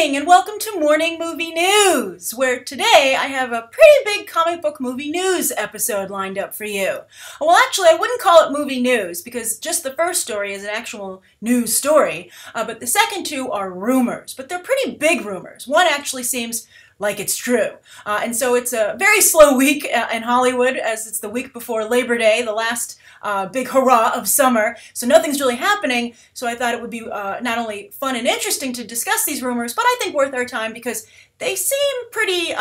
morning and welcome to Morning Movie News, where today I have a pretty big comic book movie news episode lined up for you. Well, actually, I wouldn't call it movie news because just the first story is an actual news story, but the second two are rumors, but they're pretty big rumors. One actually seems like it's true. And so it's a very slow week in Hollywood, as it's the week before Labor Day, the last big hurrah of summer. So nothing's really happening. So I thought it would be not only fun and interesting to discuss these rumors, but I think worth our time because they seem pretty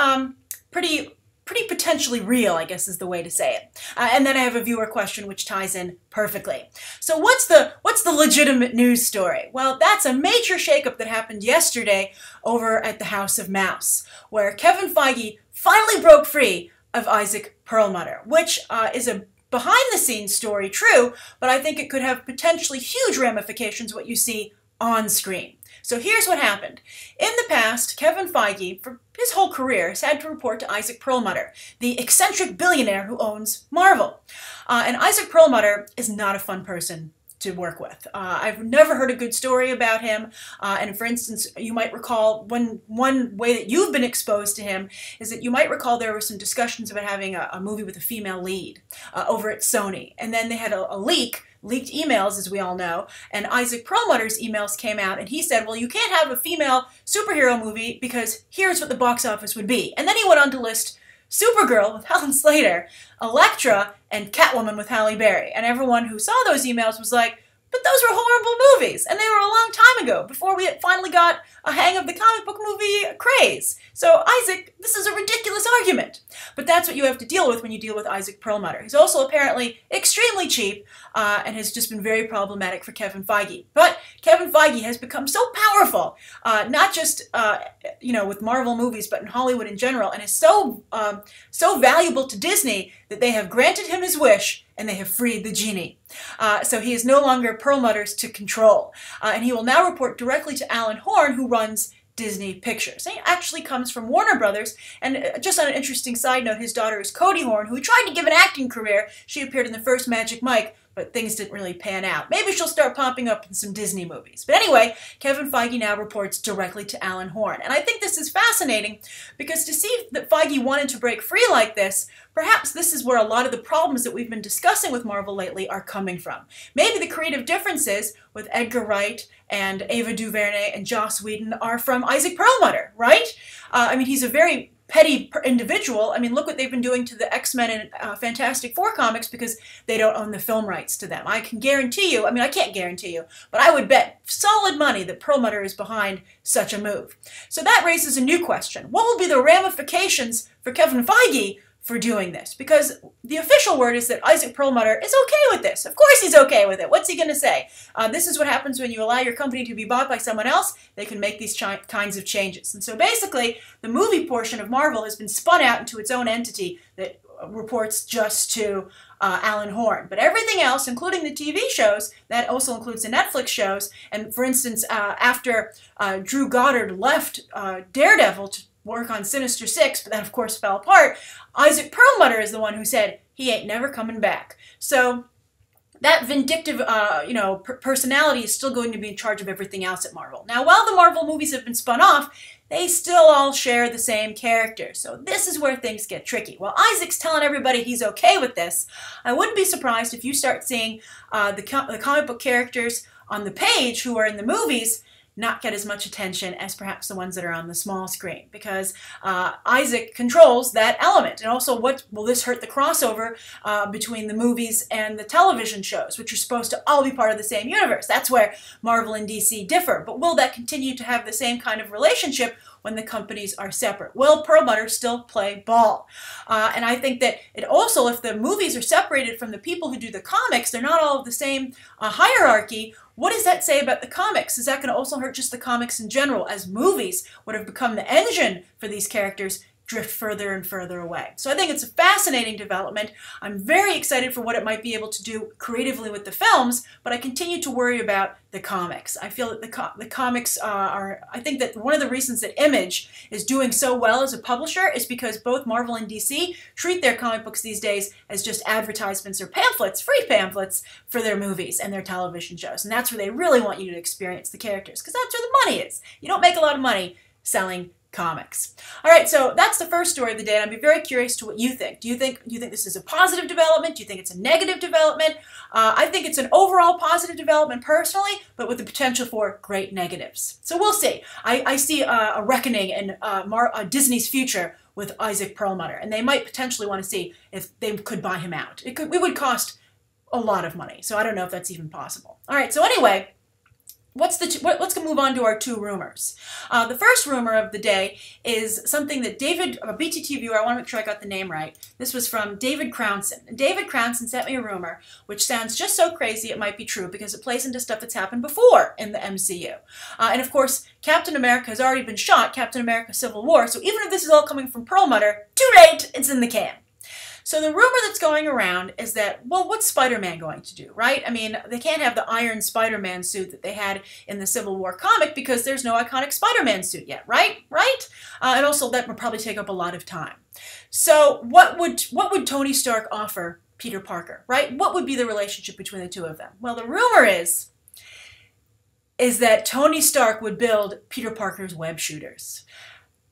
potentially real, I guess is the way to say it. And then I have a viewer question which ties in perfectly. So what's the legitimate news story? Well, that's a major shakeup that happened yesterday over at the House of Mouse, where Kevin Feige finally broke free of Isaac Perlmutter, which is a behind-the-scenes story, true, but I think it could have potentially huge ramifications what you see on screen. So here's what happened. In the past, Kevin Feige, for his whole career, has had to report to Isaac Perlmutter, the eccentric billionaire who owns Marvel. And Isaac Perlmutter is not a fun person to work with. I've never heard a good story about him. And for instance, you might recall one way that you've been exposed to him is that you might recall there were some discussions about having a movie with a female lead over at Sony. And then they had a leaked emails, as we all know, and Isaac Perlmutter's emails came out, and he said, well, you can't have a female superhero movie because here's what the box office would be. And then he went on to list Supergirl with Helen Slater, Elektra, and Catwoman with Halle Berry. And everyone who saw those emails was like, but those were horrible movies, and they were a long time ago, before we finally got a hang of the comic book movie craze. So, Isaac, this is a ridiculous argument. But that's what you have to deal with when you deal with Isaac Perlmutter. He's also apparently extremely cheap and has just been very problematic for Kevin Feige. But Kevin Feige has become so powerful, not just with Marvel movies, but in Hollywood in general, and is so valuable to Disney that they have granted him his wish and they have freed the genie. So he is no longer Perlmutter's to control. And he will now report directly to Alan Horn, who runs Disney Pictures. And he actually comes from Warner Brothers. And just on an interesting side note, his daughter is Cody Horn, who tried to give an acting career. She appeared in the first Magic Mike, but things didn't really pan out. Maybe she'll start popping up in some Disney movies. But anyway, Kevin Feige now reports directly to Alan Horn. And I think this is fascinating because to see that Feige wanted to break free like this, perhaps this is where a lot of the problems that we've been discussing with Marvel lately are coming from. Maybe the creative differences with Edgar Wright and Ava DuVernay and Joss Whedon are from Isaac Perlmutter, right? I mean, he's a very petty individual. I mean, look what they've been doing to the X-Men and Fantastic Four comics because they don't own the film rights to them. I can guarantee you, I mean, I can't guarantee you, but I would bet solid money that Perlmutter is behind such a move. So that raises a new question. What will be the ramifications for Kevin Feige for doing this? Because the official word is that Isaac Perlmutter is okay with this. Of course he's okay with it. What's he going to say? This is what happens when you allow your company to be bought by someone else. They can make these kinds of changes. And so basically, the movie portion of Marvel has been spun out into its own entity that reports just to Alan Horn. But everything else, including the TV shows, that also includes the Netflix shows, and for instance, after Drew Goddard left Daredevil to work on Sinister Six, but that of course fell apart, Isaac Perlmutter is the one who said he ain't never coming back. So that vindictive, personality is still going to be in charge of everything else at Marvel. Now, while the Marvel movies have been spun off, they still all share the same characters. So this is where things get tricky. While Isaac's telling everybody he's okay with this, I wouldn't be surprised if you start seeing the comic book characters on the page who are in the movies not get as much attention as perhaps the ones that are on the small screen, because Isaac controls that element. And also, what will this hurt the crossover between the movies and the television shows, which are supposed to all be part of the same universe? That's where Marvel and DC differ. But will that continue to have the same kind of relationship when the companies are separate? Will Perlmutter still play ball? And I think that it also, if the movies are separated from the people who do the comics, they're not all of the same hierarchy. What does that say about the comics? Is that going to also hurt just the comics in general, as movies would have become the engine for these characters drift further and further away? So I think it's a fascinating development. I'm very excited for what it might be able to do creatively with the films, but I continue to worry about the comics. I feel that the comics I think that one of the reasons that Image is doing so well as a publisher is because both Marvel and DC treat their comic books these days as just advertisements or pamphlets, free pamphlets for their movies and their television shows. And that's where they really want you to experience the characters, because that's where the money is. You don't make a lot of money selling comics. All right, so that's the first story of the day, and I'd be very curious to what you think. Do you think this is a positive development? Do you think it's a negative development? I think it's an overall positive development personally, but with the potential for great negatives. So we'll see. I see a reckoning in Disney's future with Isaac Perlmutter, and they might potentially want to see if they could buy him out. It would cost a lot of money, so I don't know if that's even possible. All right, so anyway, let's move on to our two rumors. The first rumor of the day is something that David, a BTT viewer, I want to make sure I got the name right. This was from David Crownson. And David Crownson sent me a rumor, which sounds just so crazy it might be true because it plays into stuff that's happened before in the MCU. And of course, Captain America has already been shot, Captain America Civil War, so even if this is all coming from Perlmutter, too late, it's in the can. So the rumor that's going around is that, well, what's Spider-Man going to do, right? I mean, they can't have the Iron Spider-Man suit that they had in the Civil War comic because there's no iconic Spider-Man suit yet, right? And also that would probably take up a lot of time. So what would Tony Stark offer Peter Parker, right? What would be the relationship between the two of them? Well, the rumor is that Tony Stark would build Peter Parker's web shooters.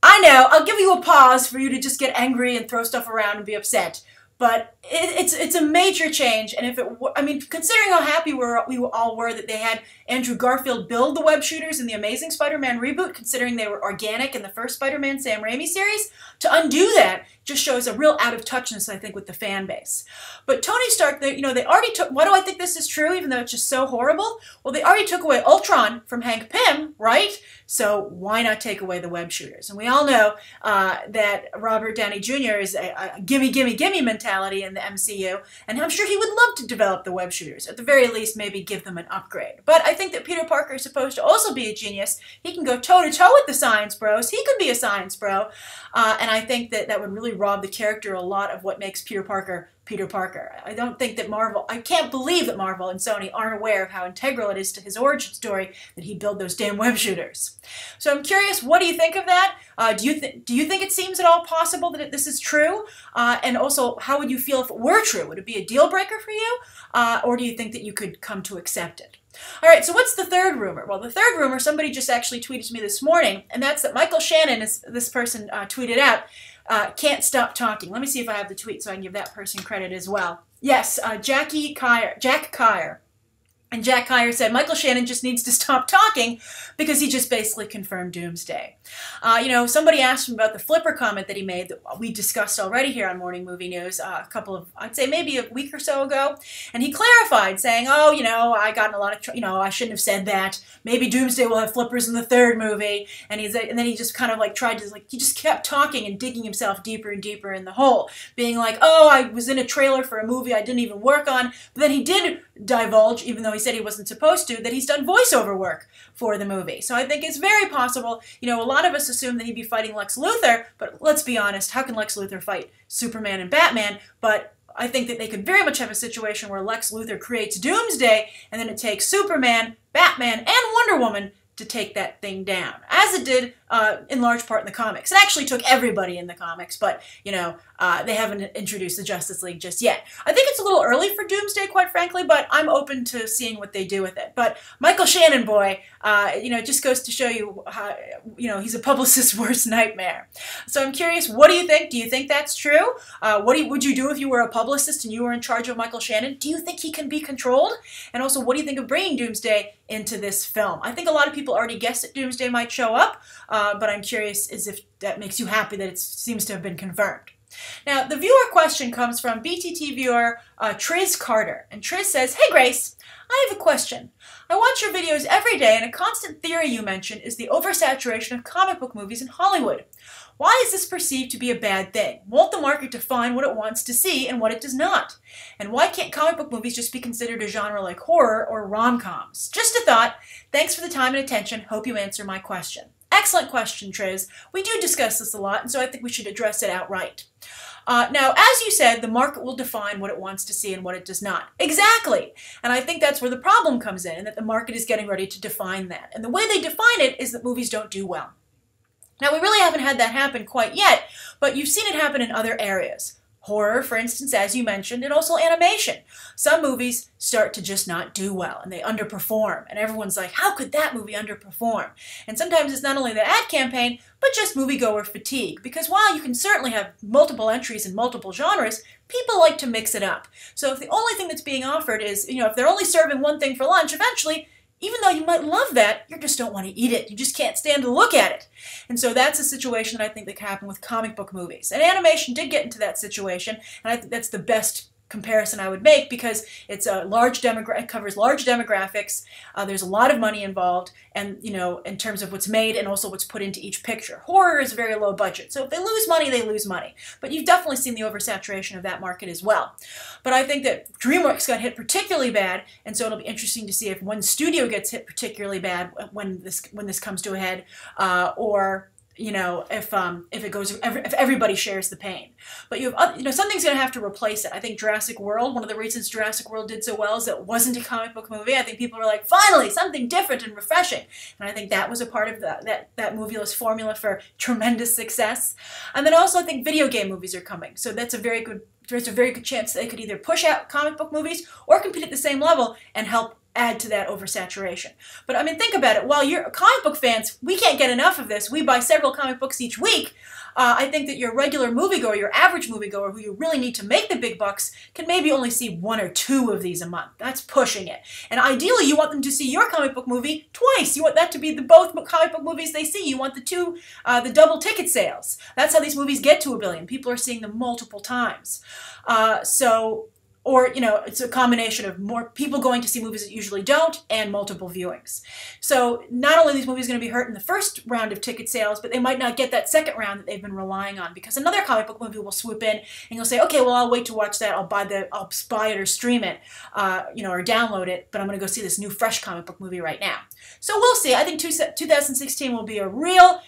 I know, I'll give you a pause for you to just get angry and throw stuff around and be upset, but it's a major change, and if it I mean, considering how happy we all were that they had Andrew Garfield build the web shooters in the Amazing Spider-Man reboot, considering they were organic in the first Spider-Man Sam Raimi series, to undo that just shows a real out-of-touchness, I think, with the fan base. But Tony Stark, they already took, why do I think this is true, even though it's just so horrible? Well, they already took away Ultron from Hank Pym, right? So why not take away the web shooters? And we all know that Robert Downey Jr. is a gimme, gimme, gimme mentality in the MCU, and I'm sure he would love to develop the web shooters. At the very least, maybe give them an upgrade. But I think that Peter Parker is supposed to also be a genius. He can go toe-to-toe with the science bros. He could be a science bro. And I think that that would really rob the character a lot of what makes Peter Parker Peter Parker. I don't think that I can't believe that Marvel and Sony aren't aware of how integral it is to his origin story that he built those damn web shooters. So I'm curious, what do you think of that? Do you think it seems at all possible that this is true? And also, how would you feel if it were true? Would it be a deal breaker for you? Or do you think that you could come to accept it? All right, so what's the third rumor? Well, the third rumor, somebody just actually tweeted to me this morning, and that's that Michael Shannon, as this person tweeted out, can't stop talking. Let me see if I have the tweet so I can give that person credit as well. Yes, Jack Kyer. And Jack Kyer said, Michael Shannon just needs to stop talking because he just basically confirmed Doomsday. Somebody asked him about the Flipper comment that he made that we discussed already here on Morning Movie News I'd say maybe a week or so ago. And he clarified saying, I got in a lot of, I shouldn't have said that. Maybe Doomsday will have flippers in the third movie. And then he just kind of he just kept talking and digging himself deeper and deeper in the hole. Being like, I was in a trailer for a movie I didn't even work on. But then he did divulge, even though he said he wasn't supposed to, that he's done voiceover work for the movie. So I think it's very possible. A lot of us assume that he'd be fighting Lex Luthor, but let's be honest, how can Lex Luthor fight Superman and Batman? But I think that they could very much have a situation where Lex Luthor creates Doomsday, and then it takes Superman, Batman, and Wonder Woman to take that thing down, as it did in large part in the comics. It actually took everybody in the comics, but, they haven't introduced the Justice League just yet. I think it's a little early for Doomsday, quite frankly, but I'm open to seeing what they do with it. But Michael Shannon, boy, it just goes to show you how, he's a publicist's worst nightmare. So I'm curious, what do you think? Do you think that's true? What would you do if you were a publicist and you were in charge of Michael Shannon? Do you think he can be controlled? And also, what do you think of bringing Doomsday into this film? I think a lot of people already guessed that Doomsday might show up, but I'm curious as if that makes you happy that it seems to have been confirmed. Now, the viewer question comes from BTT viewer Triz Carter. And Triz says, Hey Grace, I have a question. I watch your videos every day, and a constant theory you mention is the oversaturation of comic book movies in Hollywood. Why is this perceived to be a bad thing? Won't the market define what it wants to see and what it does not? And why can't comic book movies just be considered a genre like horror or rom-coms? Just a thought. Thanks for the time and attention. Hope you answer my question. Excellent question, Triz. We do discuss this a lot, and so I think we should address it outright. Now, as you said, the market will define what it wants to see and what it does not. Exactly! And I think that's where the problem comes in, and that the market is getting ready to define that. And the way they define it is that movies don't do well. Now, we really haven't had that happen quite yet, but you've seen it happen in other areas. horror, for instance, as you mentioned, and also animation. Some movies start to just not do well, and they underperform, and everyone's like, how could that movie underperform? And sometimes it's not only the ad campaign, but just moviegoer fatigue, because while you can certainly have multiple entries in multiple genres, people like to mix it up. So if the only thing that's being offered is, if they're only serving one thing for lunch, eventually, even though you might love that, you just don't want to eat it. You just can't stand to look at it. And so that's a situation that I think that can happen with comic book movies. And animation did get into that situation, and I think that's the best comparison I would make because it's a it covers large demographics. There's a lot of money involved, and in terms of what's made and also what's put into each picture. Horror is very low budget, so if they lose money, they lose money. But you've definitely seen the oversaturation of that market as well. But I think that DreamWorks got hit particularly bad, and so it'll be interesting to see if one studio gets hit particularly bad when this comes to a head, or if everybody shares the pain. But something's going to have to replace it. I think Jurassic World, one of the reasons Jurassic World did so well is that it wasn't a comic book movie. I think people were like, finally, something different and refreshing. And I think that was a part of that movie-less formula for tremendous success. And then also I think video game movies are coming. So there's a very good chance they could either push out comic book movies or compete at the same level and help add to that oversaturation. But I mean, think about it. While you're comic book fans, we can't get enough of this. We buy several comic books each week. I think that your regular moviegoer, your average moviegoer, who you really need to make the big bucks, can maybe only see 1 or 2 of these a month. That's pushing it. And ideally, you want them to see your comic book movie twice. You want that to be both comic book movies they see. You want the double ticket sales. That's how these movies get to $1 billion. People are seeing them multiple times. Or, it's a combination of more people going to see movies that usually don't and multiple viewings. So not only are these movies going to be hurt in the first round of ticket sales, but they might not get that second round that they've been relying on because another comic book movie will swoop in and you'll say, okay, well, I'll wait to watch that. I'll buy it or stream it, or download it, but I'm going to go see this new fresh comic book movie right now. So we'll see. I think 2016 will be a real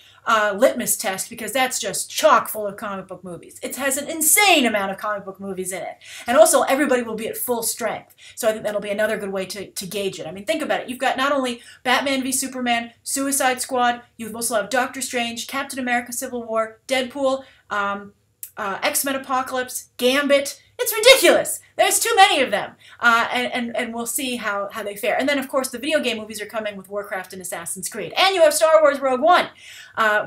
litmus test because that's just chock full of comic book movies. It has an insane amount of comic book movies in it. And also everybody will be at full strength. So I think that'll be another good way to gauge it. I mean, think about it. You've got not only Batman v Superman, Suicide Squad, you also have Doctor Strange, Captain America Civil War, Deadpool, X-Men Apocalypse, Gambit. It's ridiculous. There's too many of them. And we'll see how they fare. And then, of course, the video game movies are coming with Warcraft and Assassin's Creed. And you have Star Wars Rogue One.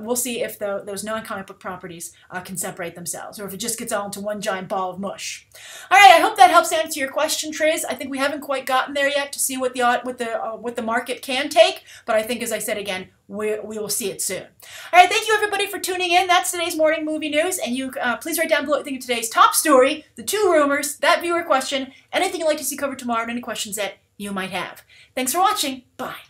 We'll see if those non-comic book properties can separate themselves, or if it just gets all into one giant ball of mush. All right, I hope that helps answer your question, Triz. I think we haven't quite gotten there yet to see what the market can take, but I think, as I said again, we will see it soon. All right, thank you everybody for tuning in. That's today's morning movie news, and you please write down below what you think of today's top story, the 2 rumors, that viewer question, anything you'd like to see covered tomorrow, and any questions that you might have. Thanks for watching. Bye.